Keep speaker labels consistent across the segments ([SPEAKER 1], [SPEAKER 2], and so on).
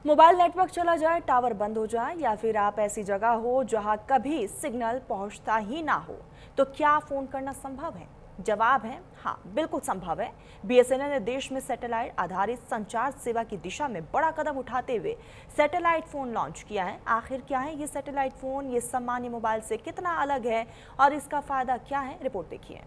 [SPEAKER 1] Mobile network चला जाए, tower बंद हो जाए या फिर आप ऐसी जगह हो जहां कभी सिग्नल पहुंचता ही ना हो, तो क्या फोन करना संभव है? जवाब है हाँ, बिल्कुल संभव है। बीएसएनएल ने देश में सैटेलाइट आधारित संचार सेवा की दिशा में बड़ा कदम उठाते हुए सैटेलाइट फोन लॉन्च किया है। आखिर क्या है ये सैटेलाइट फोन, ये सामान्य मोबाइल से कितना अलग है और इसका फायदा क्या है, रिपोर्ट देखिए।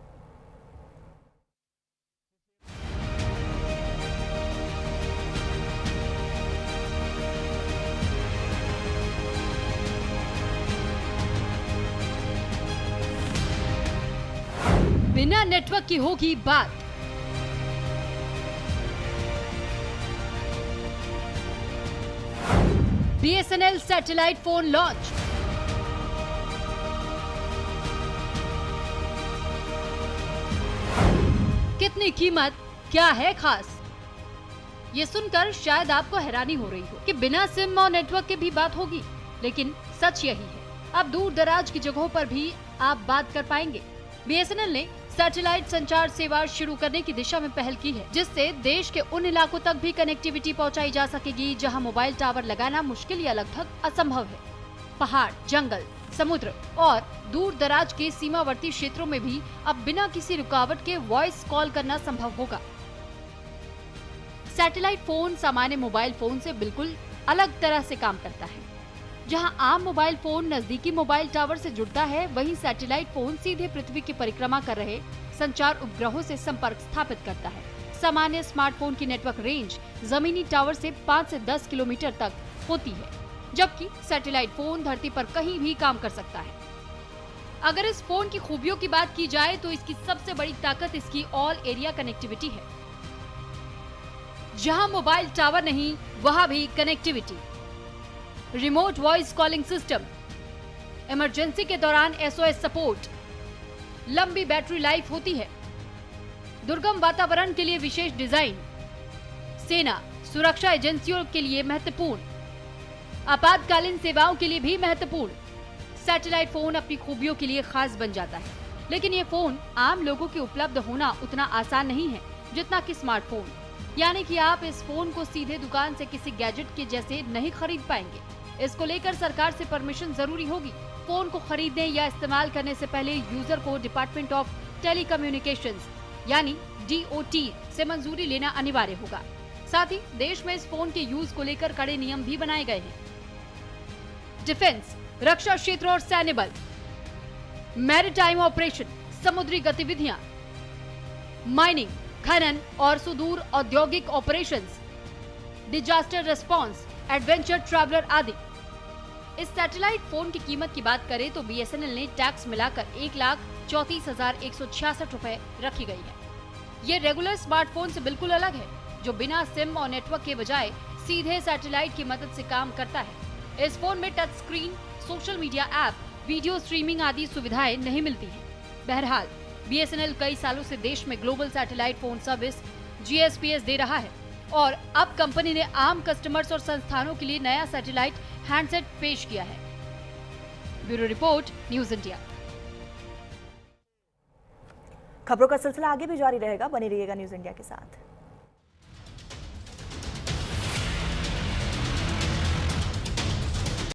[SPEAKER 2] बिना नेटवर्क की होगी बात। BSNL satellite phone launch. कितनी कीमत, क्या है खास? ये सुनकर शायद आपको हैरानी हो रही हो कि बिना सिम और नेटवर्क के भी बात होगी, लेकिन सच यही है। अब दूर दराज की जगहों पर भी आप बात कर पाएंगे। बीएसएनएल ने सैटेलाइट संचार सेवा शुरू करने की दिशा में पहल की है, जिससे देश के उन इलाकों तक भी कनेक्टिविटी पहुंचाई जा सकेगी जहां मोबाइल टावर लगाना मुश्किल या लगभग असंभव है। पहाड़, जंगल, समुद्र और दूर दराज के सीमावर्ती क्षेत्रों में भी अब बिना किसी रुकावट के वॉइस कॉल करना संभव होगा। सैटेलाइट फोन सामान्य मोबाइल फोन से बिल्कुल अलग तरह से काम करता है। जहां आम मोबाइल फोन नजदीकी मोबाइल टावर से जुड़ता है, वहीं सैटेलाइट फोन सीधे पृथ्वी की परिक्रमा कर रहे संचार उपग्रहों से संपर्क स्थापित करता है। सामान्य स्मार्टफोन की नेटवर्क रेंज जमीनी टावर से 5 से 10 किलोमीटर तक होती है, जबकि सैटेलाइट फोन धरती पर कहीं भी काम कर सकता है। अगर इस फोन की खूबियों की बात की जाए तो इसकी सबसे बड़ी ताकत इसकी ऑल एरिया कनेक्टिविटी है। जहां मोबाइल टावर नहीं, वहां भी connectivity. Remote voice calling system, emergency के दौरान एसओएस सपोर्ट, लंबी बैटरी लाइफ होती है, दुर्गम वातावरण के लिए विशेष डिजाइन, सेना, सुरक्षा एजेंसियों के लिए महत्वपूर्ण, आपातकालीन सेवाओं के लिए भी महत्वपूर्ण। सैटेलाइट फोन अपनी खूबियों के लिए खास बन जाता है, लेकिन ये फोन आम लोगों के उपलब्ध होना उतना आसान नहीं है जितना कि स्मार्टफोन। यानी कि आप इस फोन को सीधे दुकान से किसी गैजेट के जैसे नहीं खरीद पाएंगे। इसको लेकर सरकार से परमिशन जरूरी होगी। फोन को खरीदने या इस्तेमाल करने से पहले यूजर को डिपार्टमेंट ऑफ टेलीकम्युनिकेशंस यानी DOT से मंजूरी लेना अनिवार्य होगा। साथ ही देश में इस फोन के यूज को लेकर कड़े नियम भी बनाए गए हैं। डिफेंस, रक्षा क्षेत्र और सैन्य बल, मैरीटाइम ऑपरेशन, समुद्री गतिविधियां, माइनिंग, खनन और सुदूर औद्योगिक operations, disaster response, adventure traveller आदि। इस सैटेलाइट फोन की कीमत की बात करें तो बीएसएनएल ने टैक्स मिलाकर 1,34,166 रुपए रखी गई है। ये रेगुलर स्मार्टफोन से बिल्कुल अलग है, जो बिना सिम और नेटवर्क के बजाय सीधे सैटेलाइट की मदद से काम करता है। इस फोन में touch screen, social media app, video streaming आदि सुविधाएं नहीं मिलती हैं। बहरहाल बीएसएनएल कई सालों से देश में global satellite phone service GSPS दे रहा है और अब कंपनी ने आम कस्टमर्स और संस्थानों के लिए नया सैटेलाइट हैंडसेट पेश किया है। Bureau report, news India.
[SPEAKER 1] खबरों का सिलसिला आगे भी जारी रहेगा, बने रहिएगा न्यूज़ इंडिया के साथ।